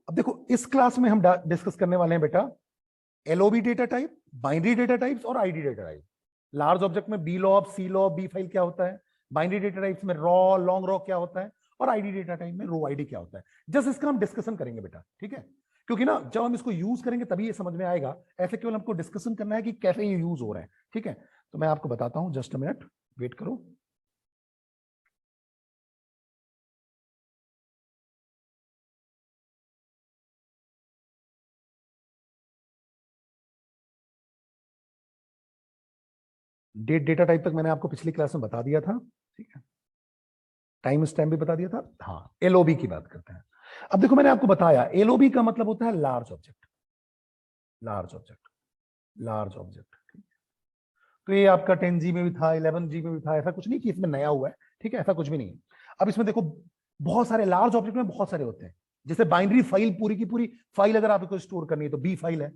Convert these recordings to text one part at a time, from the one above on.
अब देखो इस क्लास में हम डिस्कस करने वाले हैं बेटा LOB data type, binary data types और ID data type. Large object में बीलॉब, सीलॉब, बी फाइल क्या होता है, बाइनरी डेटा टाइप्स में रॉ, लॉन्ग रॉ क्या होता है, और आईडी डेटा टाइप में रो आईडी क्या होता है। जस्ट इसका हम डिस्कशन करेंगे बेटा, ठीक है, क्योंकि ना जब हम इसको यूज करेंगे तभी ये समझ में आएगा। ऐसे केवल हमको डिस्कशन करना है कि कैसे ये यूज हो रहा है, ठीक है। तो मैं आपको बताता हूं, जस्ट अ मिनट वेट करो। डेटा टाइप तक मैंने आपको पिछली क्लास में बता दिया था, ठीक है। टाइम स्टैम्प भी बता दिया था। हाँ, एलओबी की बात करते हैं। अब देखो मैंने आपको बताया एलओबी का मतलब होता है large object, large object, large object. तो ये आपका 10G में भी था, 11G में भी था, ऐसा कुछ नहीं कि इसमें नया हुआ है, ठीक है, ऐसा कुछ भी नहीं है। अब इसमें देखो बहुत सारे लार्ज ऑब्जेक्ट में बहुत सारे होते हैं। जैसे बाइनरी फाइल, पूरी की पूरी फाइल अगर आपको स्टोर करनी है तो बी फाइल है।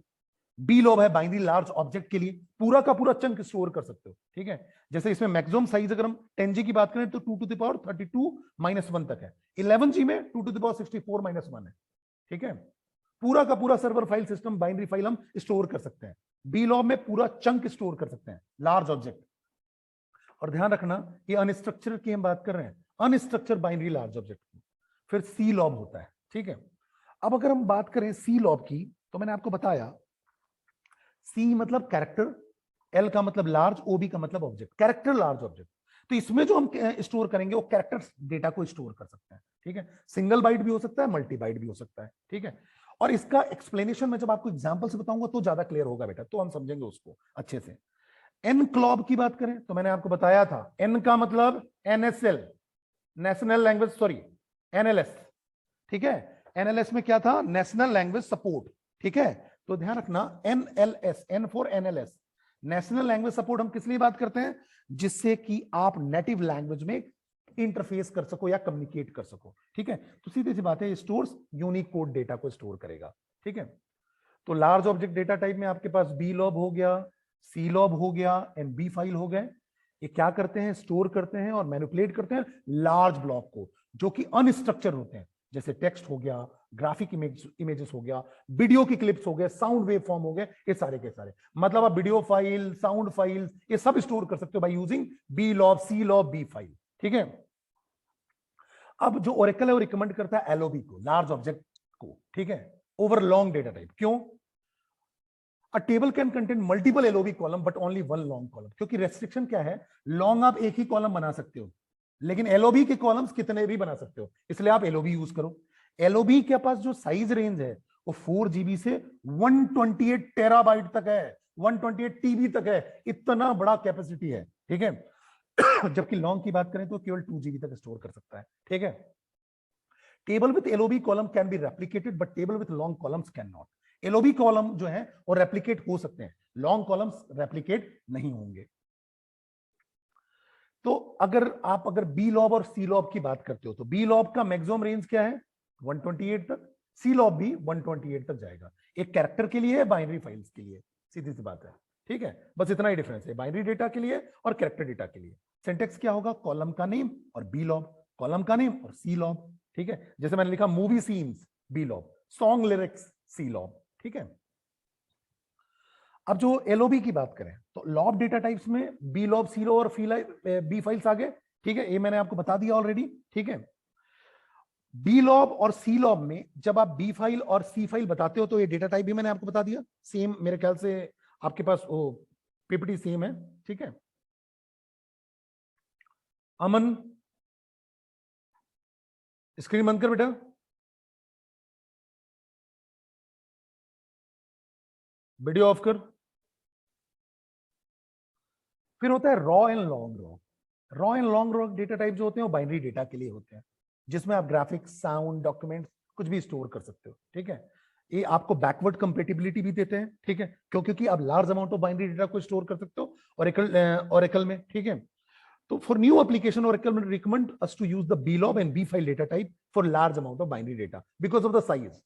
बी लॉब है बाइनरी लार्ज ऑब्जेक्ट के लिए, पूरा का पूरा चंक स्टोर कर सकते हो, ठीक है। जैसे इसमें मैक्सिमम साइज अगर हम 10G की बात करें तो 2^32 - 1 तक है। 11G में 2^64 - 1 है, ठीक है। पूरा का पूरा server file system binary file हम स्टोर कर सकते हैं। बी लॉब में पूरा चंक स्टोर कर सकते हैं, लार्ज ऑब्जेक्ट। और ध्यान रखना ये अनस्ट्रक्चर की हम बात कर रहे हैं, अनस्ट्रक्चर बाइनरी लार्ज ऑब्जेक्ट की। फिर सी लॉब होता है, ठीक है। अब अगर हम बात करें सी लॉब की तो मैंने आपको बताया सी मतलब कैरेक्टर, एल का मतलब लार्ज, ओबी का मतलब ऑब्जेक्ट, कैरेक्टर लार्ज ऑब्जेक्ट। तो इसमें जो हम स्टोर करेंगे वो कैरेक्टर डेटा को स्टोर कर सकते हैं, ठीक है। सिंगल बाइट भी हो सकता है, मल्टी बाइट भी हो सकता है, ठीक है। और इसका एक्सप्लेनेशन मैं जब आपको एग्जांपल से बताऊंगा तो ज्यादा क्लियर होगा बेटा, तो हम समझेंगे उसको अच्छे से। एन क्लॉब की बात करें तो मैंने आपको बताया था एन का मतलब NSL, national language, sorry NLS, ठीक है। एनएलएस में क्या था, नेशनल लैंग्वेज सपोर्ट, ठीक है। तो ध्यान रखना NLS, N for NLS, national language support हम किस लिए बात करते हैं, जिससे कि आप नेटिव लैंग्वेज में इंटरफेस कर सको या कम्युनिकेट कर सको, ठीक है। तो सीधी सी बात है, स्टोर्स यूनिक कोड डेटा को स्टोर करेगा, ठीक है। तो लार्ज ऑब्जेक्ट डेटा टाइप में आपके पास बी लॉब हो गया, सी लॉब हो गया एंड बी फाइल हो गए। ये क्या करते हैं, स्टोर करते हैं और मैनिपुलेट करते हैं लार्ज ब्लॉक को जो कि अनस्ट्रक्चर होते हैं, जैसे टेक्स्ट हो गया, ग्राफिक इमेजेस हो गया, वीडियो की क्लिप्स हो गए, साउंड वेव फॉर्म हो गए, ये सारे के सारे। मतलब आप वीडियो फाइल, साउंड फाइल, ये सब स्टोर कर सकते हो by using BLOB, CLOB, BFILE, ठीक है। अब जो ओरेकल है वो रिकमेंड करता है एलओबी को, लार्ज ऑब्जेक्ट को, ठीक है, ओवर लॉन्ग डेटा टाइप। क्यों? A table can contain multiple LOB column but only one long column, क्योंकि रेस्ट्रिक्शन क्या है, लॉन्ग आप एक ही कॉलम बना सकते हो लेकिन एलओबी के कॉलम्स कितने भी बना सकते हो, इसलिए आप एलओबी यूज करो। एलओबी के पास जो साइज रेंज है वो 4GB से 128 टेराबाइट तक है, 128 TB तक है, इतना बड़ा कैपेसिटी है, ठीक है। जबकि लॉन्ग की बात करें तो केवल 2GB तक स्टोर कर सकता है, ठीक है। Table with LOB column can be replicated but table with long columns can not. LOB column जो है वो रेप्लिकेट हो सकते हैं, लॉन्ग कॉलम्स रेप्लिकेट नहीं होंगे। तो अगर बी लॉब और सी लॉब की बात करते हो तो बी लॉब का मैक्सिमम रेंज क्या है, 128 तक, सी लॉब भी 128 तक जाएगा। एक कैरेक्टर के लिए है, बाइनरी फाइल्स के लिए, सीधी सी बात है, ठीक है। बस इतना ही डिफरेंस है बाइनरी डेटा के लिए और कैरेक्टर डेटा के लिए। सिंटेक्स क्या होगा, कॉलम का नेम और बी लॉब, कॉलम का नेम और सी लॉब, ठीक है। जैसे मैंने लिखा movie scenes BLOB, song lyrics CLOB, ठीक है। अब जो एलओबी की बात करें तो लॉब डेटा टाइप्स में बी लॉब, सी लॉब और बी फाइल्स आ गए, ठीक है। ये मैंने आपको बता दिया ऑलरेडी, ठीक है। बी लॉब और सी लॉब में जब आप बी फाइल और सी फाइल बताते हो तो ये डेटा टाइप भी मैंने आपको बता दिया, सेम मेरे ख्याल से आपके पास वो पीपीटी सेम है, ठीक है। अमन स्क्रीन बंद कर बेटा। वीडियो ऑफ कर। फिर होता है raw and long raw. Raw and long raw data type जो होते हैं वो बाइनरी डेटा के लिए होते हैं, जिसमें आप ग्राफिक्स, साउंड, डॉक्यूमेंट्स कुछ भी स्टोर कर सकते हो, ठीक है। ये आपको बैकवर्ड कंपेटिबिलिटी भी देते हैं, ठीक है, क्योंकि आप large amount of binary data को स्टोर कर सकते हो ओरेकल में, ठीक है। तो for new application Oracle will recommend us to use the blob and b file data type for large amount of binary data because of the size.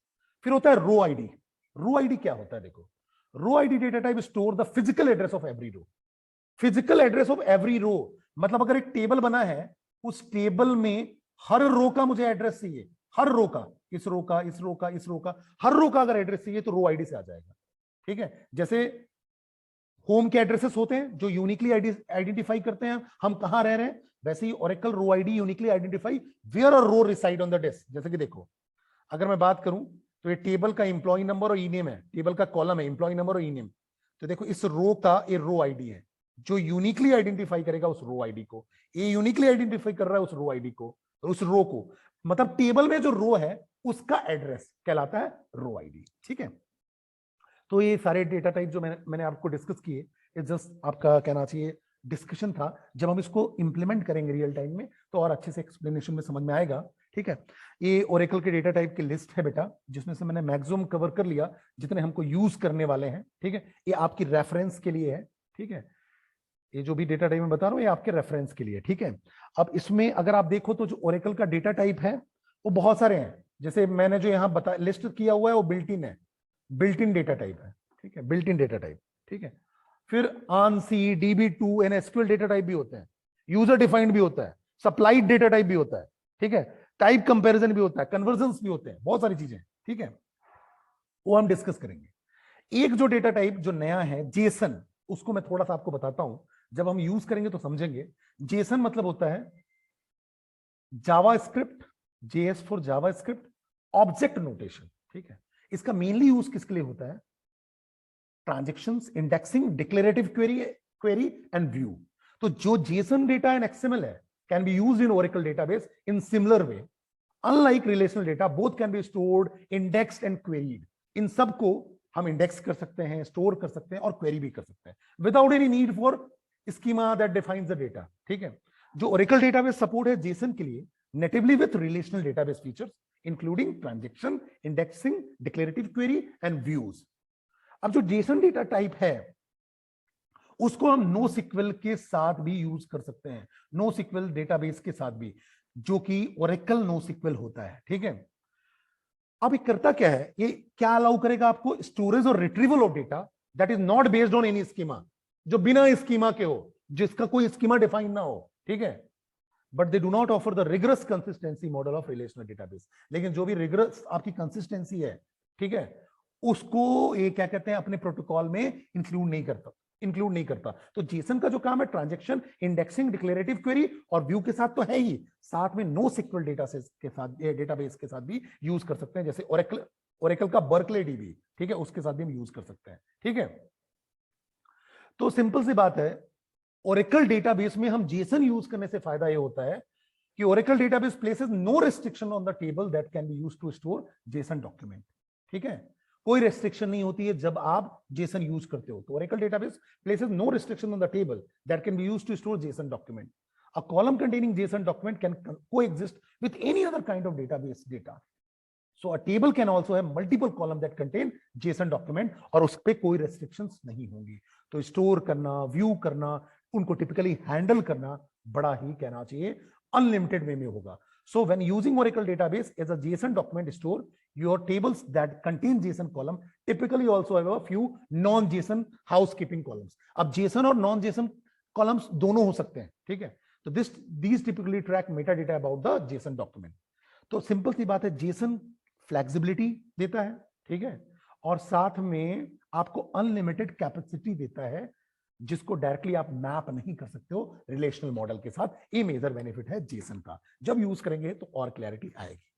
फिर होता है रो आईडी। रो आईडी क्या होता है, देखो row ID data type store the physical address of every row. Physical address of every row मतलब अगर एक टेबल बना है, उस टेबल में हर रो का मुझे एड्रेस चाहिए, हर रो का, इस रो का, इस रो का, इस रो का, हर रो का अगर एड्रेस चाहिए तो रो आईडी से आ जाएगा। ठीक है, जैसे होम के एड्रेसेस होते हैं जो यूनिकली आइडेंटिफाई करते हैं हम कहां रह रहे हैं, वैसे ही Oracle row ID uniquely identify where a row reside on the disk. जैसे कि देखो, अगर मैं बात करूं तो ये टेबल का इंप्लॉय नंबर और ई नेम है, टेबल का कॉलम है इंप्लॉय नंबर और ई नेम। तो देखो इस रो का ये रो आईडी है जो यूनिकली आइडेंटिफाई करेगा उस रो आईडी को, ये यूनिकली आइडेंटिफाई कर रहा है उस रो आईडी को, उस रो को, मतलब टेबल में जो रो है उसका एड्रेस कहलाता है रो आईडी। ठीक है, तो ये सारे डेटा टाइप जो मैंने आपको डिस्कस किए, ये जस्ट आपका कहना चाहिए डिस्कशन था। जब हम इसको इंप्लीमेंट करेंगे रियल टाइम में तो और अच्छे से एक्सप्लेनेशन में समझ में आएगा। ठीक है, ये ओरेकल के डेटा टाइप की लिस्ट है बेटा, जिसमें से मैंने मैक्सिमम कवर कर लिया जितने हमको यूज करने वाले हैं। ठीक है, ये आपकी रेफरेंस के लिए है। ठीक है, ये जो भी डेटा टाइप में बता रहा हूं ये आपके रेफरेंस के लिए। ठीक है, अब इसमें अगर आप देखो तो जो ओरेकल का डेटा टाइप है वो बहुत सारे हैं। जैसे मैंने जो यहाँ बता लिस्ट किया हुआ है वो बिल्ट इन है, बिल्ट इन डेटा टाइप है। ठीक है, बिल्ट इन डेटा टाइप। ठीक है, फिर आनसी, DB2 and SQL data type भी होते हैं, यूजर डिफाइंड भी होता है, सप्लाइड डेटा टाइप भी होता है। ठीक है, टाइप कंपैरिजन भी होता है, कन्वर्जन्स भी होते हैं, बहुत सारी चीजें। ठीक है, वो हम डिस्कस करेंगे। एक जो डेटा टाइप जो नया है जेसन, उसको मैं थोड़ा सा आपको बताता हूं, जब हम यूज करेंगे तो समझेंगे। जेसन मतलब होता है JavaScript, JS for JavaScript object notation. ठीक है, इसका मेनली यूज किसके लिए होता है, transactions, indexing, declarative query and view. तो जो जेसन डेटा एंड एक्सएमएल है can be used in Oracle database in similar way. Unlike relational data, both can be stored, indexed and queried. इन सबको हम इंडेक्स कर सकते हैं, स्टोर कर सकते हैं और क्वेरी भी कर सकते हैं without any need for schema that defines the data. ठीक है, जो ओरेकल डेटाबेस सपोर्ट है जेसन के लिए natively with relational database features including transaction, indexing, declarative query and views. अब जो जेसन डेटा टाइप है उसको हम नो सिक्वल के साथ भी यूज कर सकते हैं, नो सिक्वल डेटाबेस के साथ भी, जो कि ओरेकल नो सिक्वल होता है। ठीक है, अब ये करता क्या है, ये क्या अलाउ करेगा आपको, स्टोरेज और retrieval of data that is not based on any schema, जो बिना स्कीमा के हो, जिसका कोई स्कीमा डिफाइन ना हो। ठीक है, but they do not offer the rigorous consistency model of relational database. लेकिन जो भी रिगरस आपकी कंसिस्टेंसी है, ठीक है, उसको ये क्या कहते हैं अपने प्रोटोकॉल में इंक्लूड नहीं करता। तो जेसन का जो काम है ट्रांजैक्शन, इंडेक्सिंग, डिक्लेरेटिव क्वेरी और व्यू के साथ तो है ही, साथ में नो सिक्वल डेटाबेस के साथ भी यूज कर सकते हैं, जैसे ओरेकल का बर्कले डीबी। ठीक है, उसके साथ भी हम यूज कर सकते हैं। ठीक है, तो सिंपल सी बात है, ओरेकल डेटाबेस में हम जेसन यूज करने से फायदा यह होता है कि Oracle database places no restriction on the table that can be used to store JSON document. ठीक है, कोई रेस्ट्रिक्शन नहीं होती है जब आप जेसन यूज करते हो। तो Oracle database places no restriction on the table that can be used to store JSON document. A column containing JSON document can coexist with any other kind of database data. So a table can also have multiple columns that contain JSON document और उस पे कोई restrictions नहीं होंगी। तो store करना, view करना, उनको टिपिकली हैंडल करना बड़ा ही कहना चाहिए अनलिमिटेड वे में होगा। So when using Oracle database as a JSON document store, your tables that contain JSON column typically also have a few non-JSON housekeeping columns. अब JSON और non-JSON columns दोनों हो सकते हैं। ठीक है, तो these typically track metadata about the JSON document. तो सिंपल सी बात है, जेसन फ्लेक्सिबिलिटी देता है। ठीक है, और साथ में आपको अनलिमिटेड कैपेसिटी देता है, जिसको डायरेक्टली आप मैप नहीं कर सकते हो रिलेशनल मॉडल के साथ। ये मेजर बेनिफिट है जेसन का, जब यूज करेंगे तो और क्लैरिटी आएगी।